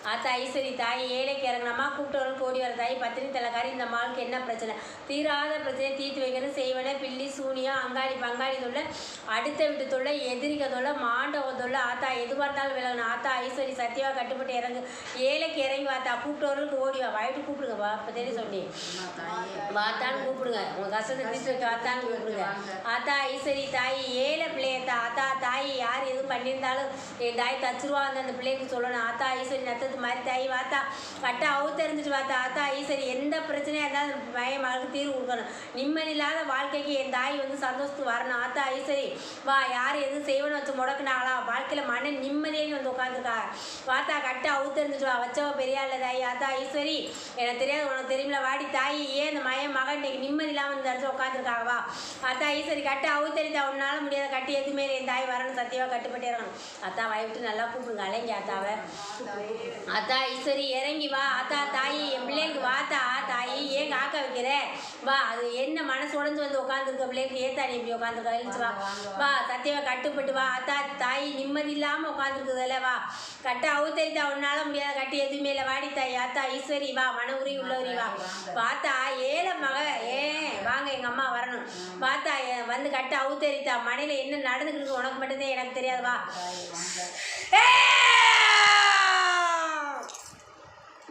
ஆத்தா ஈஸ்வரி தாய் ஏழைக்கு இறங்கினம்மா கூப்பிட்டவர்களுக்கு ஓடி வர தாய் பத்தினி தலைக்காரி இந்த மாளுக்கு என்ன பிரச்சனை தீராத பிரச்சனையை தீர்த்து வைக்கணும் செய்வன பில்லி சூனியம் அங்காளி பங்காளி தொல்லை அடுத்த வீட்டு தொல்லை எதிரிக தொல்லை மாண்டவ தொல்லை ஆத்தா எது பார்த்தாலும் விலகணும் ஆத்தா ஈஸ்வரி சத்தியமாக கட்டுப்பட்டு இறங்கு ஏழைக்கு இறங்கி வாத்தா கூப்பிட்டவர்களுக்கு ஓடி வா வாய்ட்டு கூப்பிடுங்க வா இப்போ தெரியும் சொன்னேன் வாத்தான்னு கூப்பிடுங்க உங்கள் கஷ்டத்தை தீர்த்து வைக்க வாத்தான்னு கூப்பிடுங்க ஆத்தா ஈஸ்வரி தாய் ஏழை பிள்ளையத்தா ஆத்தா தாய் யார் எதுவும் பண்ணியிருந்தாலும் என் தாய் தச்சுருவா அந்த பிள்ளைக்கு சொல்லணும் ஆத்தா ஈஸ்வரி நத்தத்து மாதிரி தாய் வாத்தா கட்டா தெரிஞ்சுட்டு வாத்தா ஆத்தா ஈஸ்வரி எந்த பிரச்சனையாக இருந்தாலும் பையன் மகளுக்கு தீர்வு கொடுக்கணும் நிம்மதி இல்லாத வாழ்க்கைக்கு என் தாய் வந்து சந்தோஷத்துக்கு வரணும் ஆத்தா ஈஸ்வரி வா யார் எதுவும் செய்வனு வச்சு முடக்குனாங்களா வாழ்க்கையில் மன நிம்மதியே வந்து உட்காந்துருக்கா வாத்தா கட்டா தெரிஞ்சுட்டு வா வச்சவ பெரியா இல்லை தாய் ஆத்தா ஈஸ்வரி எனக்கு தெரியாது உனக்கு தெரியுமில வாடி தாய் ஏன் இந்த மகன் இன்னைக்கு நிம்மதி இல்லாமல் இந்த இடத்துல உட்காந்துருக்காங்க வா ஆத்தா ஈஸ்வரி கட்டா தெரியுதா உன்னால முடியாத கட்டி எதுவுமே என் தாய் வரணும் சத்தியமாக கட்டுப்பட்டே இருக்கணும் அத்தா வாய்விட்டு நல்லா கூப்பிடுங்க அலைங்க அத்தாவை அத்தா ஈஸ்வரி இறங்கி வா அத்தா தாயி என் பிள்ளைக்கு வாத்தா தாயி ஏன் காக்க வைக்கிற வா அது என்ன மனசு உடஞ்சு வந்து உட்காந்துருக்க பிள்ளைக்கு ஏத்தா நீ இப்படி உட்காந்துருக்க எழுச்சு வா வா சத்தியமா கட்டுப்பட்டு வா அத்தா தாயி நிம்மதி இல்லாமல் உட்காந்துருக்குதுல்ல வா கட்டா தெரியுதா உன்னால முடியாத கட்டி எதுவுமே இல்லை வாடி தாய் அத்தா ஈஸ்வரி வா மன உரி உள்ளவரி வா பார்த்தா ஏழை மக வாங்க எங்கள் அம்மா வரணும் பார்த்தா வந்து கட்டா தெரியுதா மனையில் என்ன நடந்துக்கிட்டு உனக்கு மட்டும்தான் எனக்கு தெரியாது வா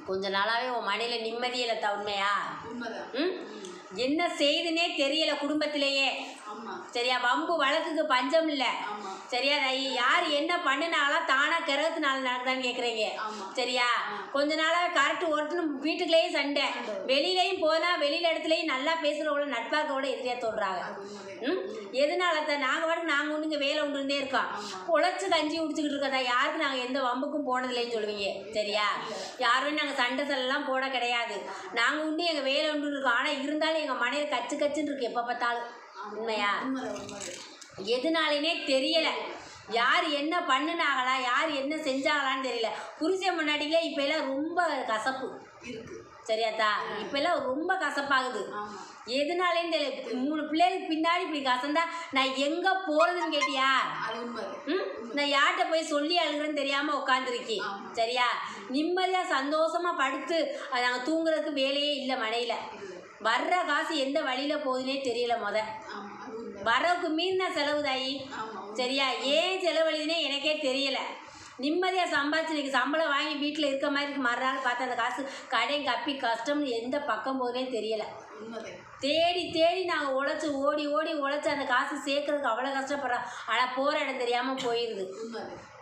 கொஞ்ச நாளாவே உன் மனையில் நிம்மதியில உண்மையா என்ன செய்துன்னே தெரியல குடும்பத்திலேயே சரியா வம்பு வழக்குக்கு பஞ்சம் இல்லை சரியா யார் என்ன பண்ணினாலும் தானா கிரகத்தினால நடக்குதான்னு கேட்குறீங்க சரியா கொஞ்ச நாளாக கரெக்டு ஒருத்தனும் வீட்டுக்குள்ளேயும் சண்டை வெளியிலையும் போனால் வெளியில இடத்துலையும் நல்லா பேசுகிறவங்கள நட்பாக்கோட எதிரியாக சொல்கிறாங்க எதனால தான் நாங்கள் பாட்டுக்கு நாங்கள் ஒன்று இங்கே வேலை உண்டுருந்தே இருக்கோம் உழைச்சி கஞ்சி குடிச்சிக்கிட்டு இருக்கதா யாருக்கு நாங்கள் எந்த வம்புக்கும் போனதில்லைன்னு சொல்லுவீங்க சரியா யாரும் நாங்கள் சண்டை செல்லாம் போட கிடையாது நாங்கள் உண்டு எங்கள் வேலை உண்டு இருக்கோம் ஆனால் இருந்தாலும் எங்கள் மனையில் கச்சுன்னு இருக்கு எப்போ பார்த்தாலும் உண்மையா எதுனாலேனே தெரியலை யார் என்ன பண்ணினாங்களா யார் என்ன செஞ்சாங்களான்னு தெரியல புருஷன் முன்னாடியே இப்போ எல்லாம் ரொம்ப கசப்பு சரியாத்தா இப்போல்லாம் ரொம்ப கசப்பாகுது எதுனாலேன்னு தெரியல 3 பிள்ளைகளுக்கு பின்னாடி இப்படி கசந்தா நான் எங்கே போகிறதுன்னு கேட்டியா நான் யார்கிட்ட போய் சொல்லி அழுகிறேன்னு தெரியாமல் உட்காந்துருக்கேன் சரியா நிம்மதியாக சந்தோஷமாக படுத்து நாங்கள் தூங்குறதுக்கு வேலையே இல்லை மனையில் வர்ற காசு எந்த வழியில் போகுதுன்னே தெரியல வரவுக்கு மீறின செலவு தாயி சரியா ஏன் செலவழிதுன்னே எனக்கே தெரியலை நிம்மதியாக சம்பாதிச்சு இன்றைக்கி சம்பளம் வாங்கி வீட்டில் இருக்க மாதிரி இருக்கு மறுநாள் பார்த்து அந்த காசு கடையும் கப்பி கஷ்டம்னு எந்த பக்கம் போகுதுன்னே தெரியலை தேடி தேடி நாங்கள் உழைச்சி ஓடி உழைச்சி அந்த காசு சேர்க்கறதுக்கு அவ்வளோ கஷ்டப்படுறோம் ஆனால் போகிற இடம் தெரியாமல் போயிடுது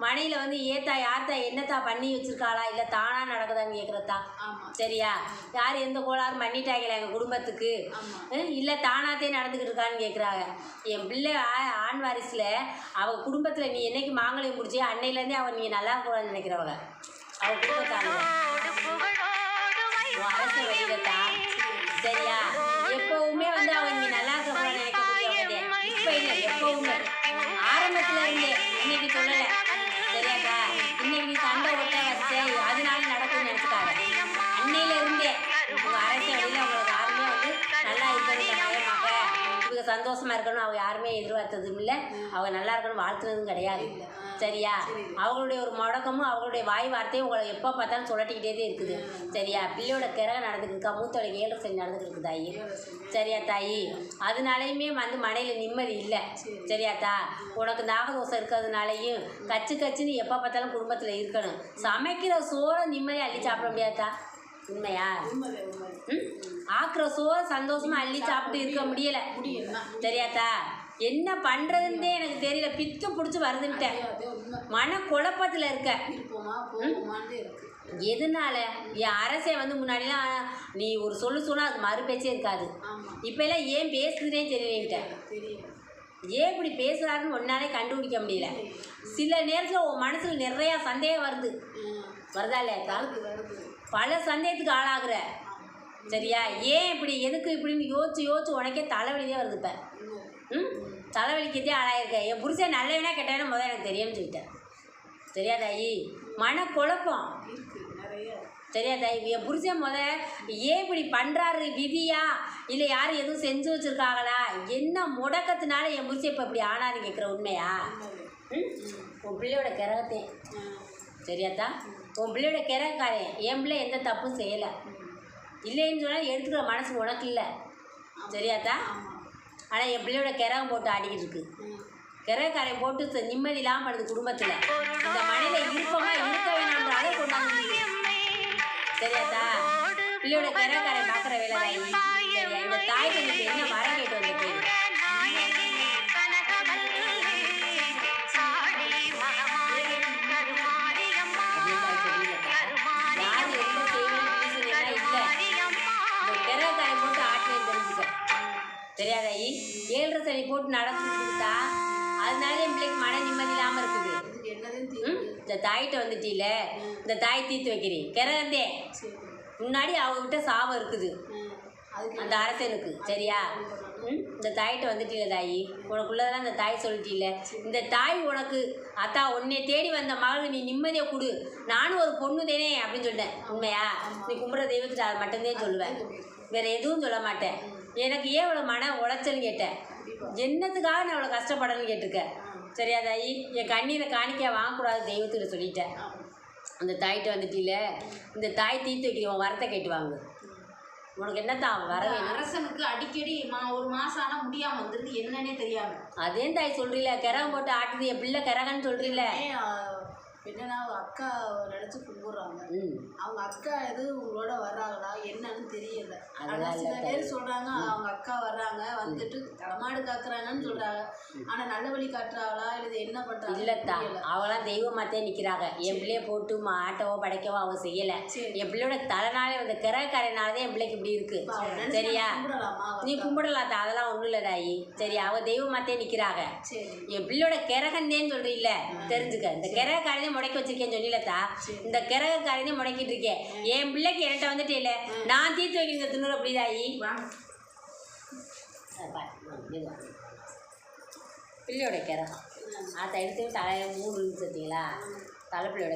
மனையில் வந்து ஏத்தா யார்த்தா என்னத்தா பண்ணி வச்சுருக்காளா இல்லை தானாக நடக்குதான்னு கேட்குறதா சரியா யார் எந்த கோளாறும் பண்ணிட்டாங்களா எங்கள் குடும்பத்துக்கு இல்லை தானாத்தே நடந்துக்கிட்டு இருக்கான்னு கேட்குறாங்க என் பிள்ளை ஆண் வாரிசில் அவள் குடும்பத்தில் நீ என்னைக்கு மாங்கல்யம் முடிச்சி அன்னையிலேருந்தே அவள் நீங்கள் நல்லா இருக்கக்கூடாதுன்னு நினைக்கிறவங்க அவள் குடும்பத்தாங்க அரசு வெளியிலத்தான் சரியா எப்பவுமே வந்து அவன் நீ நல்லா இருக்கக்கூடாதுன்னு நினைக்கிறதே இப்போ இல்லை எப்பவுமே ஆரம்பத்தில் இருந்தே இன்னைக்கு சொல்லலை சரியாக்கா இன்னைக்கு நீ சண்டை ஒட்ட வச்ச அதனால நடக்கும்னு நினச்சிக்காங்க அன்னையில இருந்தே உங்கள் அரசு வழியில் அவங்களுக்கு யாருமே வந்து நல்லா இருக்கணும் மக இவங்க சந்தோஷமா இருக்கணும் அவங்க யாருமே எதிர்பார்த்ததும் இல்லை அவங்க நல்லா இருக்கணும் வாழ்த்துனதும் கிடையாது சரியா அவங்களுடைய ஒரு முடக்கமும் அவங்களுடைய வாய் வார்த்தையும் உங்களை எப்போ பார்த்தாலும் சொல்லட்டிக்கிட்டே இருக்குது சரியா பிள்ளையோட கிரகம் நடந்துக்கிருக்கா மூத்தவளுக்கு 7 சனி நடந்துக்கிருக்கு தாயி சரியா தாயி அதனாலையுமே வந்து மனையில் நிம்மதி இல்லை சரியாத்தா உனக்கு நாகதோஷம் இருக்கிறதுனாலையும் கச்சுன்னு எப்போ பார்த்தாலும் குடும்பத்தில் இருக்கணும் சமைக்கிற சோறை நிம்மதியாக அள்ளி சாப்பிட முடியாதா உண்மையா ஆக்குற சோறை சந்தோஷமாக அள்ளி சாப்பிட்டு இருக்க முடியலை சரியாத்தா என்ன பண்ணுறதுன்னே எனக்கு தெரியல பித்து பிடிச்சி வருதுன்ட்டேன் மன குழப்பத்தில் இருக்க எதனால என் அரசே வந்து முன்னாடிலாம் நீ ஒரு சொன்னால் அது மறு பேச்சே இருக்காது இப்போல்லாம் ஏன் பேசுதுன்னே தெரியலேன்ட்டேன் ஏன் இப்படி பேசுகிறாருன்னு ஒன்னாலே கண்டுபிடிக்க முடியல சில நேரத்தில் உன் மனசில் நிறையா சந்தேகம் வருதா இல்லையாக்கா பல சந்தேகத்துக்கு ஆளாகிற சரியா ஏன் இப்படி எதுக்கு இப்படின்னு யோசிச்சு உனக்கே தலைவலியே வருது இப்போ தலைவலிக்கத்தே ஆளாயிருக்க என் புருஷன் நல்லவனா கெட்டவனா முதல்ல எனக்கு தெரியும்னு சொல்லிட்டேன் தெரியாதாயி மனக்குழப்பம் தெரியாதாயி என் புருஷன் ஏன் இப்படி பண்ணுறாரு விதியா இல்லை யாரும் எதுவும் செஞ்சு வச்சுருக்காங்களா என்ன முடக்கத்தினால என் புருஷன் இப்போ இப்படி ஆனான்னு கேட்குற உண்மையா உன் பிள்ளையோட கிரகத்தை சரியாத்தா? உன் பிள்ளையோட கிரகக்காரன் என் பிள்ளை எந்த தப்பும் செய்யலை. இல்லைன்னு சொன்னால் எடுத்துக்கிற மனசு உனக்கு இல்லை. சரியாத்தா? ஆனால் என் பிள்ளையோட கிரகம் போட்டு ஆடிக்கிட்டு இருக்கு. கிரகக்காரன் போட்டு நிம்மதி இல்லாமல் படுது குடும்பத்தில். இந்த மனையில இறுக்கமாக இருக்க வேணான்ற அளவு கொண்டாந்து. சரியாத்தா? பிள்ளையோட கிரகக்காரன் பார்க்குற வேலை தாயி. சரியா? இந்த தாய் தந்தைக்கு என்ன வரம் கேட்டு வந்துட்டு தெரியாதாயி? 7.5 சனி போட்டு நடந்துட்டா அதனால என் பிள்ளைக்கு மன நிம்மதி இல்லாமல் இருக்குது. இந்த தாயிட்ட வந்துட்டீல, இந்த தாய் தீர்த்து வைக்கிறேன். கிரகந்தே முன்னாடி அவங்ககிட்ட சாபம் இருக்குது அந்த அரசனுக்கு. சரியா? இந்த தாயிட்ட வந்துட்டீல தாயி, உனக்குள்ளதெல்லாம் இந்த தாய் சொல்லிட்டீல. இந்த தாய் உனக்கு அத்தா உன்னை தேடி வந்த மகளுக்கு நீ நிம்மதியை கொடு, நானும் ஒரு பொண்ணு தானே அப்படின்னு சொல்லிட்டேன். உண்மையா? நீ கும்பிட்ற தெய்வத்துட்டு அதை மட்டும்தான் சொல்லுவேன், வேறு எதுவும் சொல்ல மாட்டேன். எனக்கு ஏன் இவ்வளோ மன உளைச்சல்னு கேட்டேன். என்னத்துக்காக நான் இவ்வளோ கஷ்டப்படணும்னு கேட்டிருக்கேன். சரியா தாயி? என் கண்ணீரை காணிக்க வாங்கக்கூடாது தெய்வத்துக்கிட்ட சொல்லிட்டேன். அந்த தாயிட்ட வந்துட்டீல, இந்த தாய் தீர்த்து வைக்கிறவன் வரத்தை கேட்டு வாங்க. உனக்கு என்னத்தான் வர அரசனுக்கு அடிக்கடி ஒரு மாதம் ஆனால் முடியாமல் வந்துருந்து என்னன்னே தெரியாமல். அதே தாய் சொல்கிறீல, கிரகம் போட்டு ஆட்டுது என் பிள்ளை கிரகன்னு சொல்கிறீல. என்னன்னா அக்கா நினச்சி கும்பிட்றாங்க. அவங்க அக்கா எது உங்களோட வர்றாங்களா என்னன்னு தெரியல. ஆனால் சில பேர் சொல்கிறாங்க அவங்க அக்கா வர்றாங்க வந்துட்டு தலைமாடு காக்குறாங்கன்னு சொல்கிறாங்க. ஆனால் நல்ல வழி காட்டுறாங்களா இல்லை என்ன பண்ணுறாங்க இல்லைத்தான். அவங்களாம் தெய்வமாத்தே நிற்கிறாங்க. என் பிள்ளைய போட்டு ஆட்டவோ படைக்கவோ அவங்க செய்யலை. என் பிள்ளையோட தலைனாலே அந்த கிரகக்காரனாலே என் பிள்ளைக்கு இப்படி இருக்கு. சரியா? நீ கும்பிடலாத்தா, அதெல்லாம் ஒன்றும் இல்லை தாயி. சரி, அவங்க தெய்வமாத்தே நிற்கிறாங்க. என் பிள்ளையோட கிரகந்தேன்னு சொல்கிறீல்ல, தெரிஞ்சுக்க. இந்த கிரகக்காரனே முடக்கி வச்சிருக்கேன்னு சொல்லிலத்தா, இந்த கிரகக்காரனே முடக்கிட்டு இருக்கேன். என் பிள்ளைக்கு என்கிட்ட வந்துட்டு இல்லை, நான் தீர்த்து வைக்கிறேன் தின்னூறு. அப்படிதாயி பிள்ளையோட கிரகம் அதை எடுத்து தலையை 3 பார்த்தீங்களா? தலைப்பிள்ளையோட